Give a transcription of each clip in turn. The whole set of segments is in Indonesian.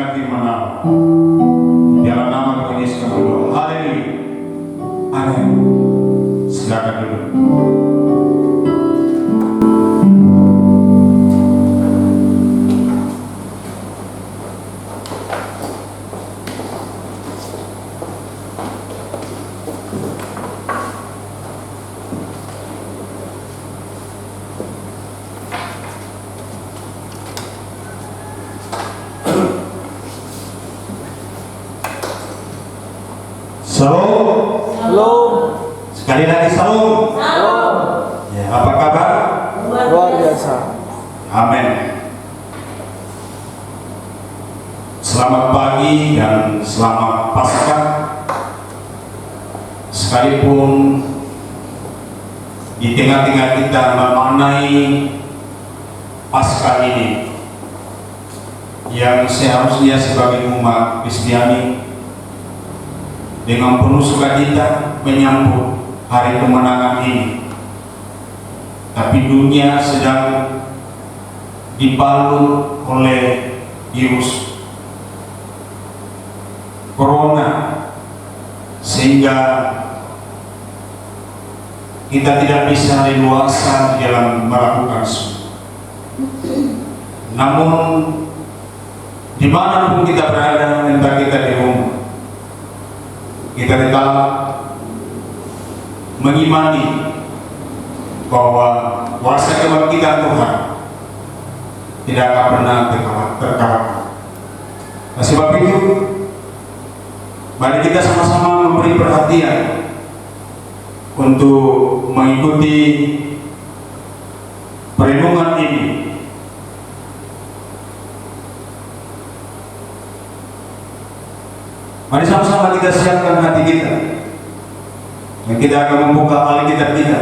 mendengar firman Allah. Dalam nama Tuhan Yesus kami berdoa. Haleluya. Amin. Silakan duduk. Shalom. Shalom. Sekali lagi shalom. Shalom. Ya, apa kabar? Luar biasa. Amin. Selamat pagi dan selamat Paskah. Sekalipun di tengah-tengah kita memaknai Paskah ini yang seharusnya sebagai umat Kristiani dengan penuh sukacita menyambut hari kemenangan ini, tapi dunia sedang dibalut oleh virus corona, sehingga kita tidak bisa leluasa di dalam melakukan semua. Namun dimanapun kita berada, entah kita di rumah, kita tetap mengimani bahwa kuasa kebangkitan Tuhan tidak akan pernah terkalahkan. Nah, sebab itu, mari kita sama-sama memberi perhatian untuk mengikuti perenungan ini. Mari sama-sama kita siapkan hati kita, dan kita akan membuka Alkitab kita.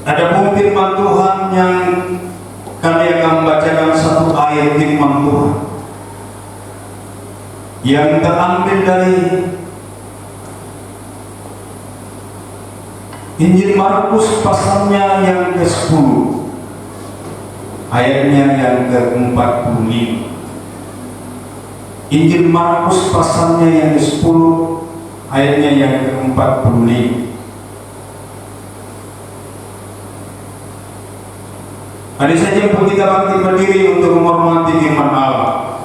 Ada firman Tuhan yang kami akan membacakan satu ayat firman Tuhan yang terambil dari Injil Markus pasalnya yang ke-10, ayatnya yang ke-45. Injil Markus pasalnya yang ke-10, ayatnya yang ke-45. Hari saja pun kita bangkit berdiri untuk menghormati firman Allah.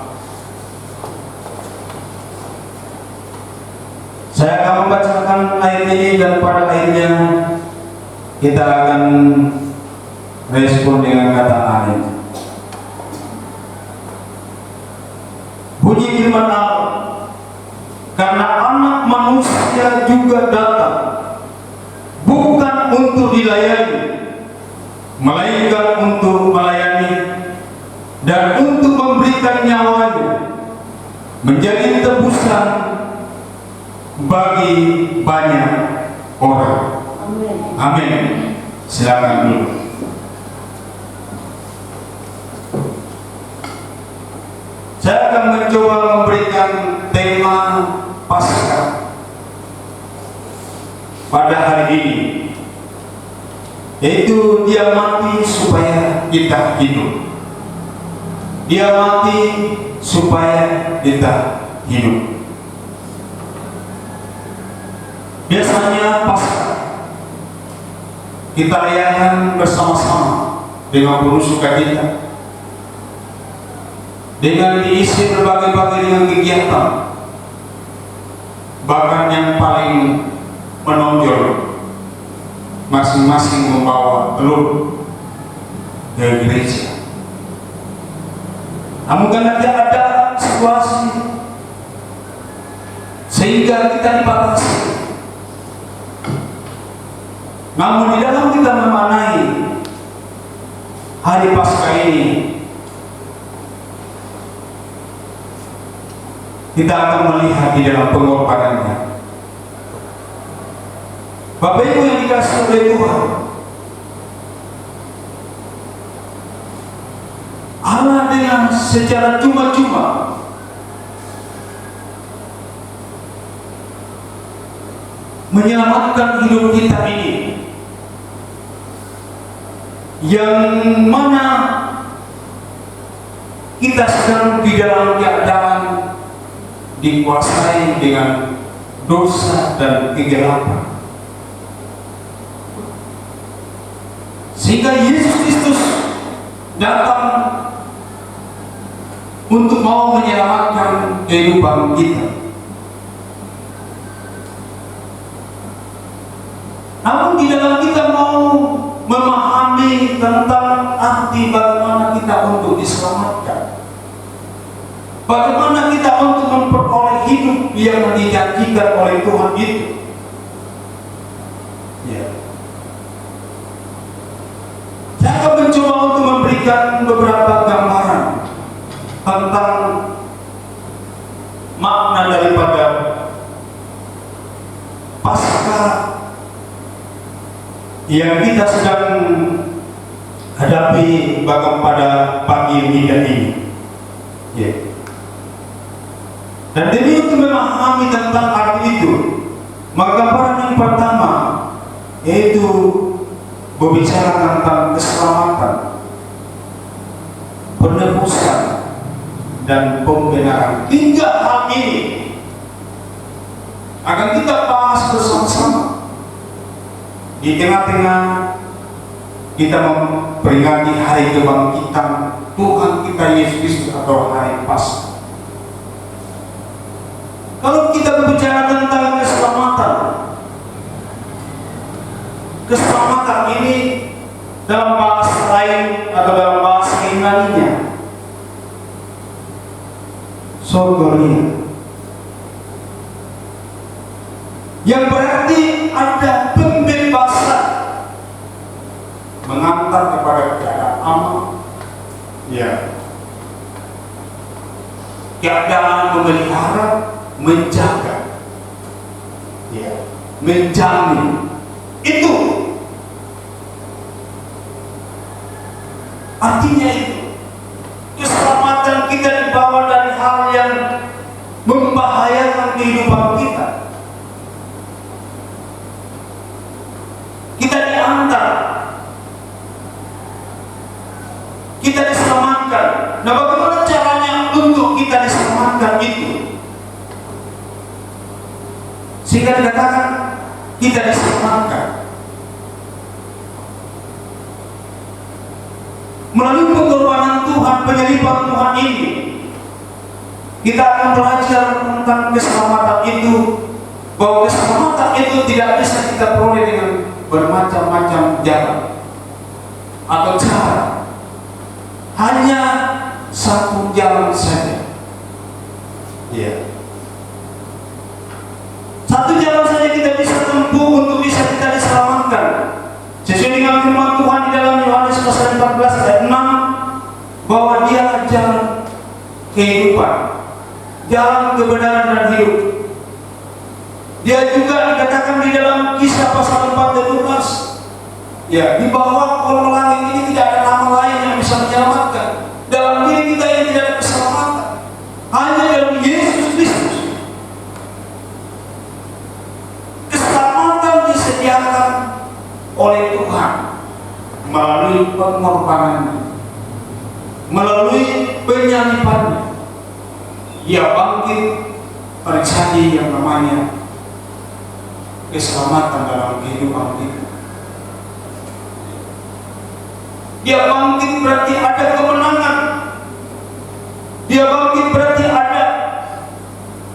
Saya akan membacakan ayat ini dan pada akhirnya kita akan respon dengan kata amin. Bunyi firman Allah, karena Anak Manusia juga datang bukan untuk dilayani, melainkan untuk melayani dan untuk memberikan nyawanya menjadi tebusan bagi banyak orang. Amin. Silakan dulu. Saya akan mencoba memberikan tema Paskah pada hari ini, yaitu Dia mati supaya kita hidup. Dia mati supaya kita hidup. Biasanya Paskah kita rayakan bersama-sama dengan penuh sukacita, dengan diisi berbagai-bagai dengan kegiatan. Bahkan yang paling menonjol, masing-masing membawa telur ke gereja. Namun karena ada situasi sehingga kita dibatasi. Namun di dalam kita memaknai hari Paskah ini, kita akan melihat di dalam pengorbanannya. Bapak Ibu yang dikasihi oleh Tuhan, Allah dengan secara cuma-cuma menyelamatkan hidup kita ini, yang mana kita sedang di dalam keadaan dikuasai dengan dosa dan kegelapan, sehingga Yesus Kristus datang untuk mau menyelamatkan kehidupan kita. Namun di dalam kita mau memahami tentang arti bagaimana kita untuk diselamatkan, bagaimana kita untuk memperoleh hidup yang dijanjikan oleh Tuhan itu, ya. Saya akan mencoba untuk memberikan beberapa gambaran tentang makna daripada Paskah yang kita sedang hadapi pada pagi ini, ya. Dan demi untuk memahami tentang arti itu, maka gambaran yang pertama yaitu berbicara tentang keselamatan, penebusan, dan pembenaran. Tiga hal ini akan kita bahas bersama-sama di tengah-tengah kita memperingati hari kebangkitan Tuhan kita Yesus Kristus atau hari Paskah. Kalau kita berbicara tentang keselamatan ini dalam bahasa lain atau dalam bahasa Yunani-nya sogoria, yang berarti ada pembebasan, mengantar kepada keadaan aman, ya, keadaan memelihara, menjaga, ya, menjamin. Itu artinya, itu keselamatan kita dibawa dari hal yang membahayakan kehidupan kita. Kita diantar, kita diselamatkan. Nah, bagaimana caranya untuk kita diselamatkan itu? Sehingga dikatakan kita diselamatkan melalui pengorbanan Tuhan, penyaliban Tuhan ini. Kita akan belajar tentang keselamatan itu, bahwa keselamatan itu tidak bisa kita peroleh dengan bermacam-macam jalan atau cara. Hanya satu jalan saja, ya. Satu jalan saja kita bisa tempuh untuk bisa kita diselamatkan, sesuai dengan firman Tuhan di dalam Yohanes pasal 14 ayat 6, bahwa Dia jalan kehidupan, jalan kebenaran dan hidup. Dia juga dikatakan di dalam Kisah pasal 4 ayat 12, ya, di bawah kolong langit ini tidak ada nama lain yang bisa menyelamatkan. Dalam diri kita ini tidak ada keselamatan, hanya dalam Yesus Kristus. Keselamatan disediakan oleh Tuhan melalui pengorbanannya, melalui penyalibannya. Dia bangkit terjadi yang namanya keselamatan dalam kehidupan kita. Dia bangkit berarti ada kemenangan. Dia bangkit berarti ada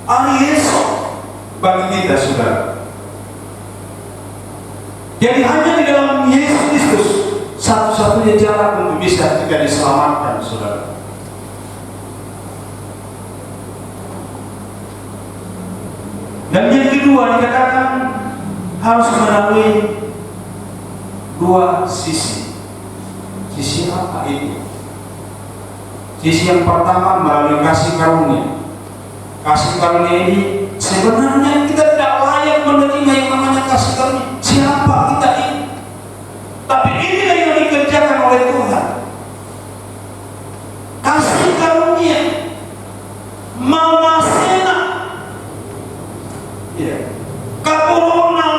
hari esok bagi kita, saudara. Jadi hanya di dalam Yesus Kristus satu-satunya jalan untuk bisa kita diselamatkan, saudara. Dan yang kedua dikatakan harus melalui dua sisi. Sisi apa itu? Sisi yang pertama melalui kasih karunia. Kasih karunia ini sebenarnya kita tidak layak menerima yang namanya kasih karunia. Siapa kita ini? Tapi inilah yang dikerjakan oleh Tuhan. Kasih karunia, mama sena, ya, kapurona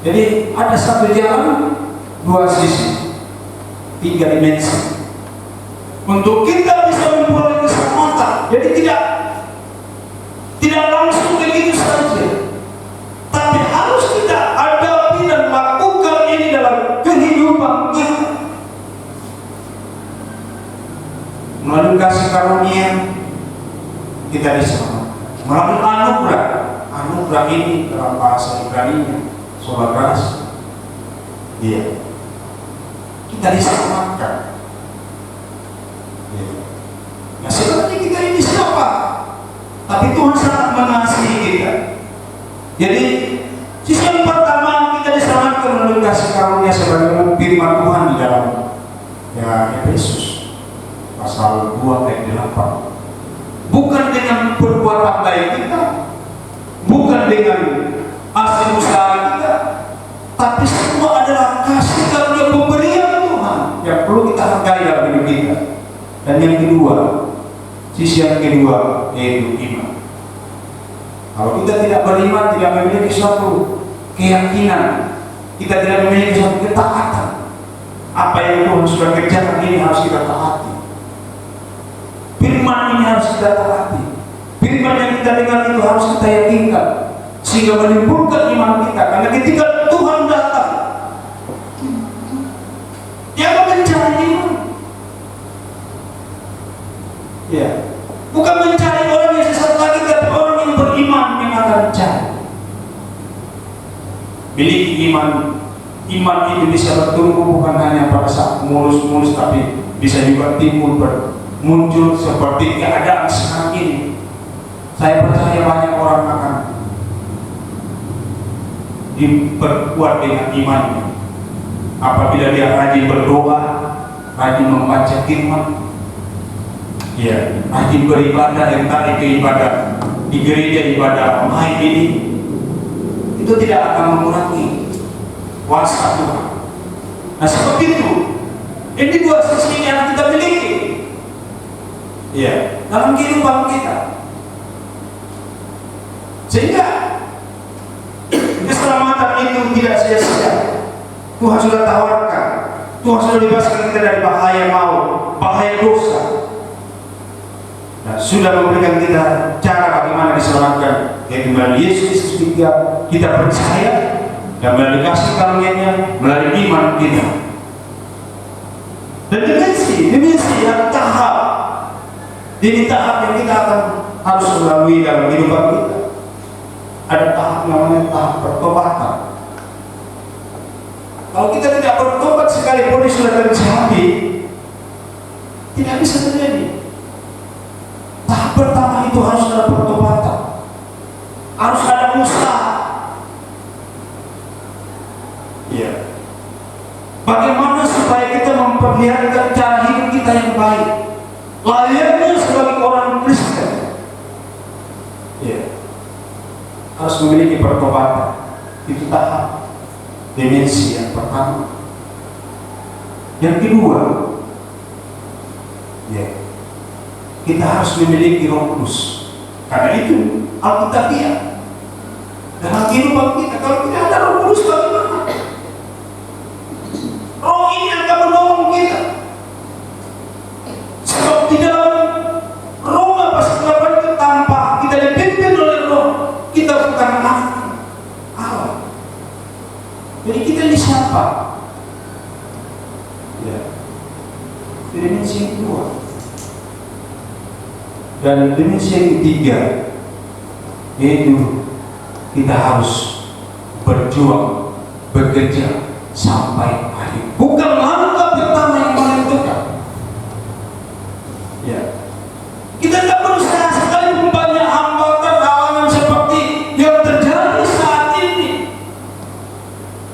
Jadi ada satu jalan, dua sisi, tiga dimensi. Untuk kita bisa memperoleh keselamatan, jadi tidak langsung begitu saja, tapi harus kita hadapi dan lakukan ini dalam kehidupan kita. Melalui kasih karunia kita diselamatkan. Melalui anugerah ini dalam bahasa Ibrani-nya sola gratia. Iya. Kita diselamatkan. Iya. Nah, sebenarnya kita ini siapa? Tapi Tuhan sangat mengasihi kita. Jadi sisi yang pertama, kita diselamatkan melalui kasih karunia sebagaimana firman Tuhan di dalam Efesus pasal 2 ayat 8. Bukan dengan perbuatan baik kita, bukan dengan hasil usaha kita, tapi semua adalah kasih karunia pemberian Tuhan yang perlu kita hargai dalam hidup kita. Dan yang kedua, sisi yang kedua yaitu iman. Kalau kita tidak beriman, tidak memiliki suatu keyakinan, kita tidak memiliki suatu ketaatan, apa yang Tuhan sudah kerjakan ini harus kita taati. Firman ini harus kita taati. Firman yang kita dengar itu harus kita yakinkan, sehingga menimbulkan iman kita. Karena ketika Tuhan datang, Dia akan mencari iman. Ya, bukan mencari orang yang sesat lagi, tapi orang yang beriman yang akan mencari. Miliki iman. Iman itu bisa bertumbuh bukan hanya pada saat mulus-mulus, tapi bisa juga muncul seperti keadaan sekarang ini. Saya percaya banyak orang akan diperkuat dengan imannya apabila dia rajin berdoa, rajin membaca firman, ya, rajin beribadah, yang tadi ke ibadah di gereja, ibadah online ini, itu tidak akan mengurangi kuasa Tuhan. Nah, seperti itu. Ini dua sisi yang kita miliki, ya, dalam kehidupan kita. Sehingga keselamatan itu tidak sia-sia. Tuhan sudah tawarkan, Tuhan sudah bebaskan kita dari bahaya maut, bahaya dosa. Nah, sudah memberikan kita cara bagaimana diselamatkan, yaitu melalui Yesus Kristus kita percaya, dan melalui kasih karunia-Nya, melalui iman kita. Dan dimensi yang tahap, ini tahap yang kita akan harus melalui dalam kehidupan kita. Ada tahap namanya tahap pertobatan. Kalau kita tidak bertobat sekalipun sudah terjadi, tidak bisa terjadi. Tahap pertama itu harus ada pertobatan, harus ada usaha. Iya. Bagaimana supaya kita memperlihatkan cara hidup kita yang baik, layaknya sebagai orang Kristen? Iya. Harus memiliki pertobatan. Itu tahap dimensi yang pertama. Yang kedua, ya, kita harus memiliki Roh Kudus. Karena itu Alkitabiah dalam kehidupan kita. Kalau tidak ada Roh Kudus, bagaimana? Roh ini akan menolong kita. Sebab di dalam Roma pasal 8 itu, tanpa kita dipimpin oleh Roh, kita bukan anak Allah. Jadi kita ini siapa? Ya, dimensi yang kedua. Dan dimensi yang ketiga, yaitu kita harus berjuang, bekerja sampai akhir. Bukan langkah pertama yang menentukan. Ya, kita tidak berusaha sekalipun banyak hambatan, halangan seperti yang terjadi saat ini.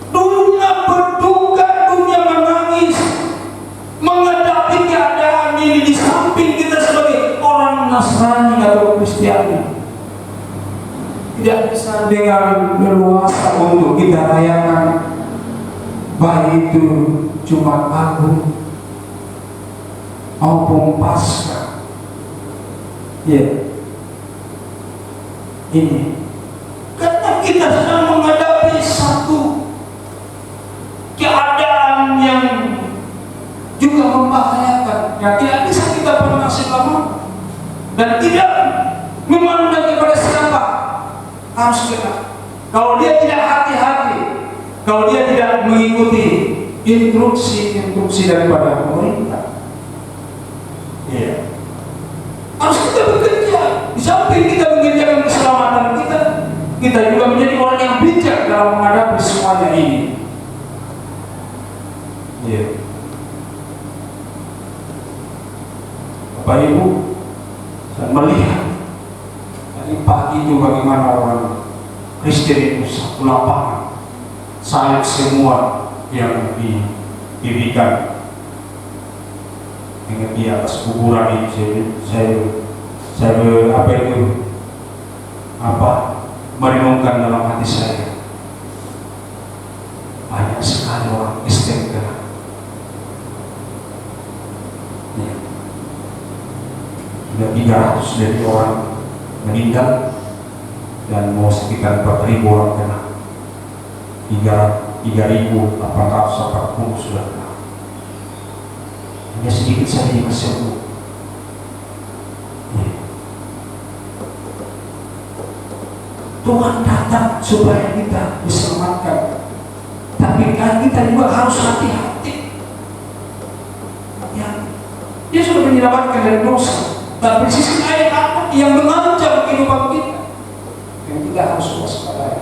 Dunia berduka, dunia menangis menghadapi keadaan ini, di samping kita sebagai orang Nasrani atau Kristiani tidak bisa dengan leluasa untuk kita rayakan, baik itu Jumat Agung maupun Paskah. Ya, ini karena kita sedang menghadapi satu yang tidak bisa kita pandang sebelah mata dan tidak memandang kepada siapa harus kena. Kalau dia tidak hati-hati, kalau dia tidak mengikuti instruksi daripada pemerintah, harus kita bekerja. Di samping kita mengerjakan keselamatan kita, kita juga menjadi orang yang bijak dalam menghadapi semuanya ini. Bapak Ibu, saya melihat tadi pagi itu bagaimana orang Kristen itu satu lapangan, salib semua yang diberikan dengan di atas kuburan ini. Saya merenungkan dalam hati saya, banyak sekali orang Kristen kena. Sudah 300 dari orang meninggal dan mau sekitar 4.000 orang kena. 3.840 sudah kena. Hanya sedikit saja yang sembuh. Tuhan datang supaya kita diselamatkan, tapi kan kita juga harus hati-hati. Dia sudah menyelamatkan dari dosa, tapi sisi lain apa yang mengancam kehidupan kita yang kita harus waspadai.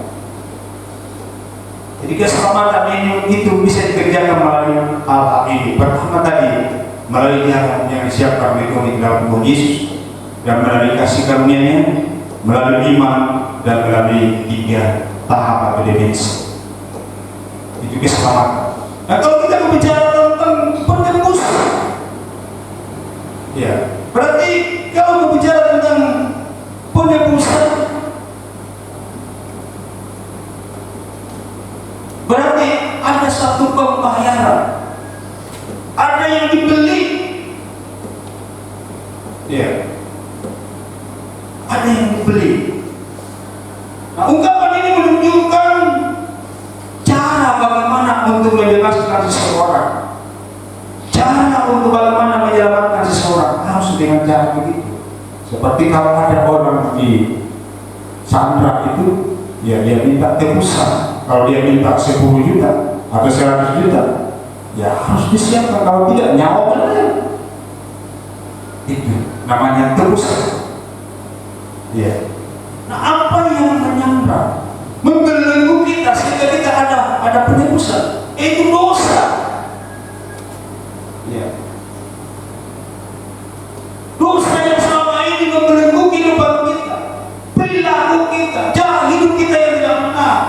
Jadi keselamatan ini itu bisa dikerjakan melalui hal-hal ini. Pertama tadi melalui hal yang disiapkan oleh dalam Tuhan Yesus, dan melalui kasih karunia-Nya, melalui iman, dan melalui 3 tahap atau dimensi. Itu keselamatan. Nah, kalau kita berbicara tentang penebusan, berarti kalau berbicara tentang penebusan, berarti ada satu pembayaran, ada yang dibeli, ada yang dibeli. Nah, ungkapan ini menunjukkan cara bagaimana untuk membebaskan seseorang, cara untuk bagaimana menyelamatkan seseorang harus dengan cara begitu. Seperti kalau ada orang di sandra itu, dia minta tebusan. Kalau dia minta 10 juta atau 100 juta, harus disiapkan. Kalau tidak, nyawa benar. Itu namanya tebusan. Nah, apa yang menyandra, membelenggu kita sehingga kita ada penebusan? Itu dosa. Dosa yang selama ini membelenggu kehidupan kita, perilaku kita, cara hidup kita yang tidak benar.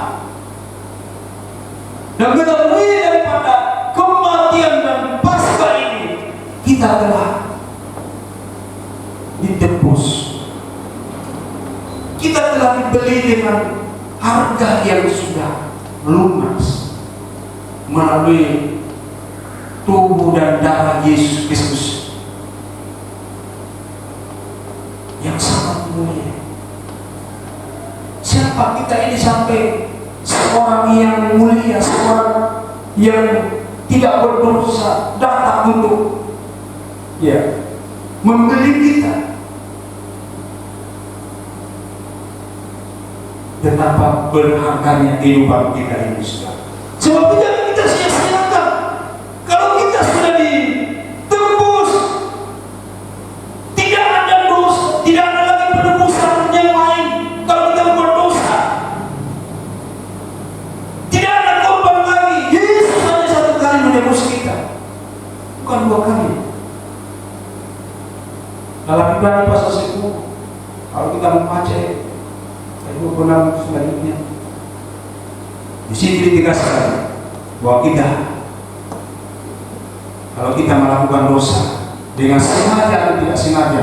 Dan melalui daripada kematian dan Paskah ini, kita telah ditebus. Kita telah dibeli dengan harga yang sudah lunas melalui tubuh dan darah Yesus Kristus yang sangat mulia. Siapa kita ini sampai seorang yang mulia, seorang yang tidak berdosa datang untuk membeli kita? Betapa berharganya kehidupan kita ini, saudara. Sebab tidak kita sia-siakan. Kalau kita sudah ditebus, tidak ada dosa, tidak ada lagi penebusan yang lain. Kalau kita berdosa, tidak ada korban lagi. Yesus hanya 1 kali menebus kita, bukan 2 kali. Dalam Ibrani pasal 10, kalau kita membaca benar selanjutnya, di sini ditegaskan bahwa kalau kita melakukan dosa dengan sengaja atau tidak sengaja,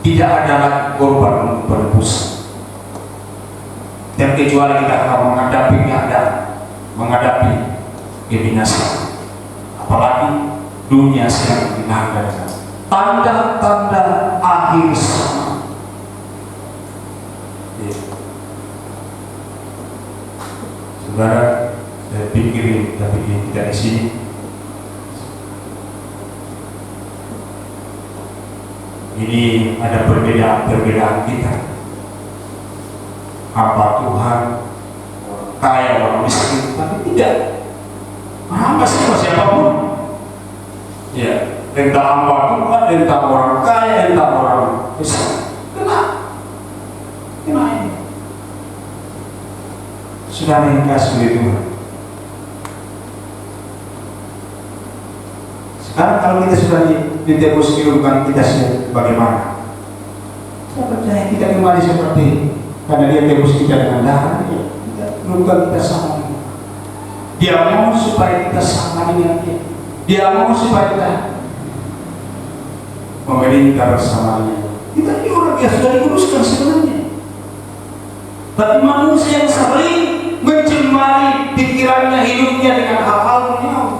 tidak ada lagi korban untuk penebusan. Dan kecuali kita akan menghadapi kebinasaan, apalagi dunia sedang dilanda tanda-tanda akhir zaman. Saudara, saya pikir tapi tidak di sini. ini ada perbedaan kita. Apa Tuhan kaya orang miskin? Tapi tidak. Hamba siapapun. Ya, entah hamba Tuhan, entah orang kaya, entah orang miskin. Kena ini. Sudah dikasih oleh Tuhan. Sekarang kalau kita sudah ditebus kehidupan kita bagaimana? Saya percaya kita kembali seperti karena dia tebus kita dengan darah, luka kita sama. Dia mau supaya kita sama dengan dia. Dia mau supaya kita memerintah bersamanya. Kita ini orang yang sudah dikuduskan sebenarnya. Tapi manusia yang sering mencemari pikirannya, hidupnya dengan hal-hal duniawi.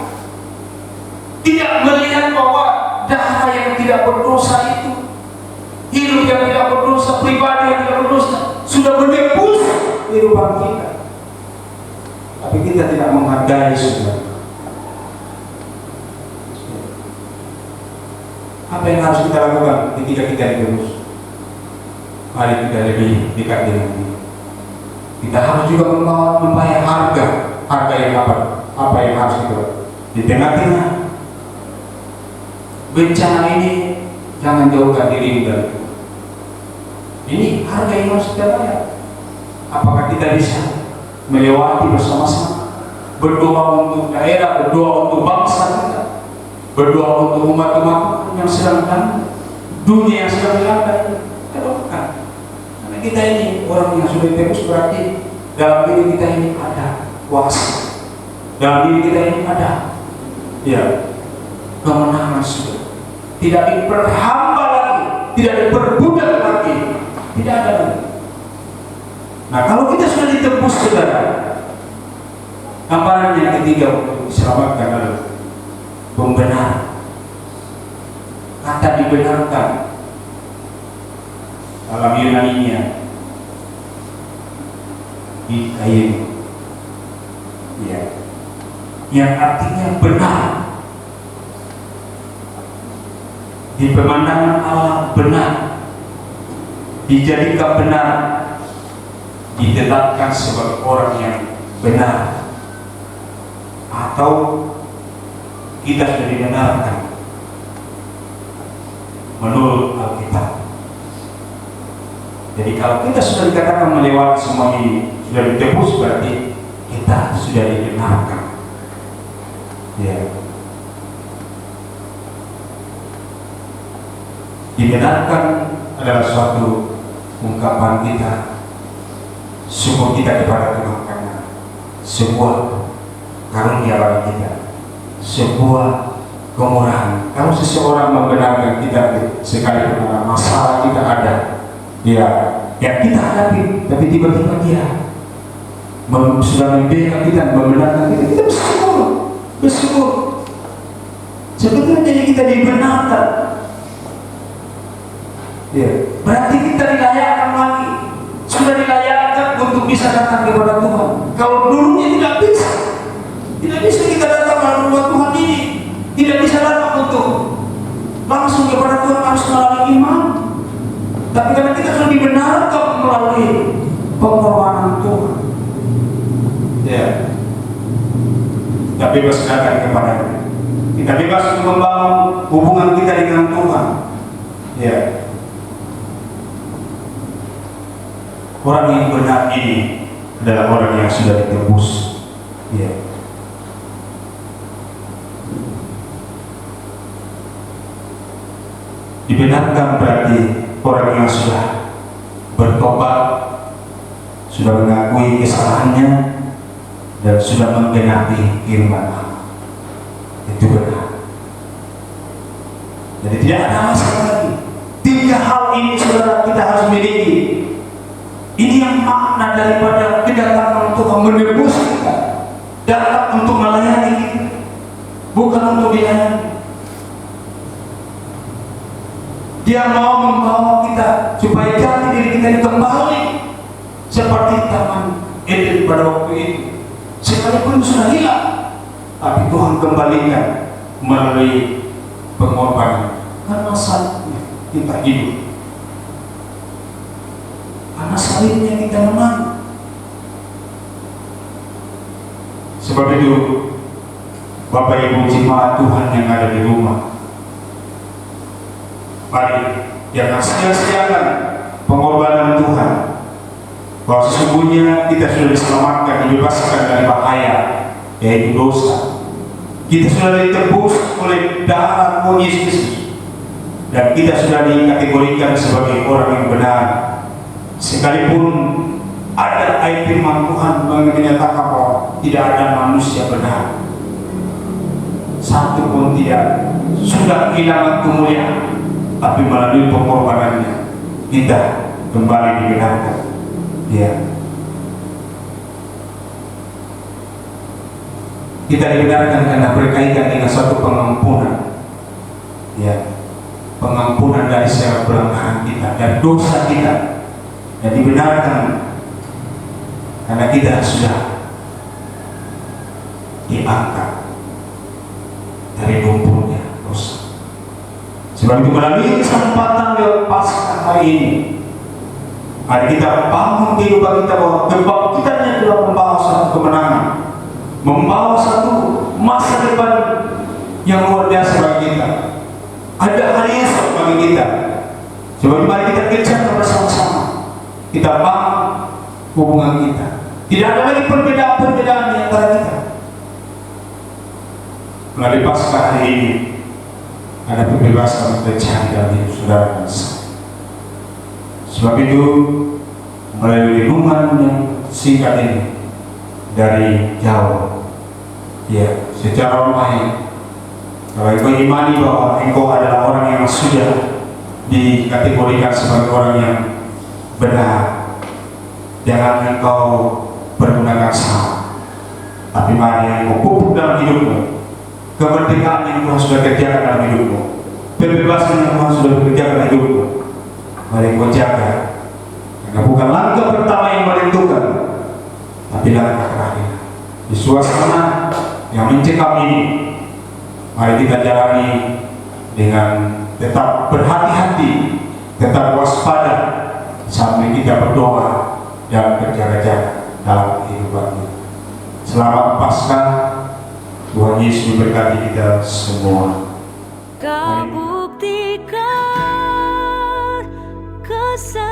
Tidak melihat bahwa darah yang tidak berdosa itu, hidup yang tidak berdosa, pribadi yang tidak berdosa sudah menebus kehidupan kita. Tapi kita tidak menghargai saudara. Apa yang harus kita lakukan ketika kita ditebus? Mari kita lebih dekat dengan dia. Kita harus juga membayar harga yang apa yang harus kita di tengah-tengah bencana ini. Jangan jauhkan diri dari itu. Ini harga yang harus kita bayar. Apakah kita bisa melewati bersama-sama, berdoa untuk daerah, berdoa untuk bangsa kita, berdoa untuk umat-umat yang sedang dilanda, dunia yang sedang dilanda ini? Kita doakan. Karena kita ini orang yang sudah ditebus, berarti dalam diri kita ini ada kuasa, dalam diri kita ini ada kemenangan sudah. Tidak diperhamba lagi, tidak diperbudak lagi, tidak ada lagi. Nah, kalau kita sudah ditebus saudara, gambaran yang ketiga untuk diselamatkan adalah pembenaran. Kata dibenarkan dalam Yunaninya dikain, yang artinya benar. Di pemandangan Allah benar, dijadikan benar, ditetapkan sebagai orang yang benar, atau kita sudah dibenarkan menurut Alkitab. Jadi kalau kita sudah dikatakan melewati semua ini, sudah ditebus, berarti kita sudah dibenarkan. Dibenarkan adalah suatu ungkapan kita, syukur kita kepada Tuhan karena sebuah karunia bagi kita, sebuah kemurahan. Kalau seseorang membenarkan kita sekalipun ada masalah kita ada, yang kita hadapi, tapi tiba-tiba dia sudah membela kita, membenarkan kita bersyukur. Sebetulnya kita dibenarkan. Berarti kita dilayakkan lagi, sudah dilayakkan untuk bisa datang kepada Tuhan. Kalau dulunya tidak bisa kita datang kepada Tuhan ini, tidak bisa datang untuk langsung kepada Tuhan, harus melalui iman. Tapi karena kita sudah dibenarkan melalui pengorbanan Tuhan, kita bebas datang kepada-Nya. Kita bebas untuk membangun hubungan kita dengan Tuhan. Orang yang benar ini adalah orang yang sudah ditebus. Dibenarkan berarti orang yang sudah bertobat, sudah mengakui kesalahannya, dan sudah menggenapi firman Allah. Itu benar. Jadi tidak ada masalah lagi. 3 hal ini saudara kita harus miliki. Ini yang makna daripada kedatangan Tuhan menebus kita, datang untuk melayani kita, bukan untuk dilayani. Dia mau membawa kita supaya jati diri kita kembali seperti taman Eden pada waktu itu. Sekalipun sudah hilang, tapi Tuhan kembalikan melalui pengorbanan. Karena saatnya kita hidup. Karena salibnya kita menang. Sebab itu, Bapak Ibu jemaat Tuhan yang ada di rumah, mari jangan sia-siakan pengorbanan Tuhan, bahwa sesungguhnya kita sudah diselamatkan, dibebaskan dari bahaya, yaitu dosa. Kita sudah ditebus oleh darah Yesus, dan kita sudah dikategorikan sebagai orang yang benar. Sekalipun ada ayat firman Tuhan menyatakan bahwa tidak ada manusia benar, satu pun tidak, sudah kehilangan kemuliaan, tapi melalui pengorbanannya kita kembali dibenarkan. Ya, kita dibenarkan karena berkaitan dengan suatu pengampunan. Ya, pengampunan dari segala pelanggaran kita dan dosa kita, dan dibenarkan karena kita sudah diangkat dari lumpurnya dosa. Sebab itu melalui kesempatan lewat Paskah hari ini, mari kita bangun kehidupan kita bahwa kebangkitannya telah membawa satu kemenangan, membawa satu masa depan yang luar biasa bagi kita. Ada hari esok bagi kita. Sebab mari kita kejar bersama-sama, kita bangun hubungan kita. Tidak ada lagi perbedaan-perbedaan di antara kita. Melalui Paskah hari ini ada pembebasan terjadi dalam hidup saudara dan saya. Sebab itu melalui renungan yang singkat ini dari jauh, ya, secara online, kalau engkau imani bahwa engkau adalah orang yang sudah dikategorikan sebagai orang yang benar, jangan engkau pergunakan salah, tapi mari engkau pupuk dalam hidupmu kemerdekaan yang Tuhan sudah kerjakan dalam hidupmu, kebebasan yang Tuhan sudah kerjakan dalam hidupmu. Mari engkau jaga, karena bukan langkah pertama yang menentukan, tapi langkah terakhir. Di suasana yang mencekam ini, mari kita jalani dengan tetap berhati-hati, tetap waspada sampai kita berdoa dan berjaga-jaga dalam kehidupan kita. Selamat Paskah, Tuhan Yesus memberkati kita semua. Kau buktikan kesetiaan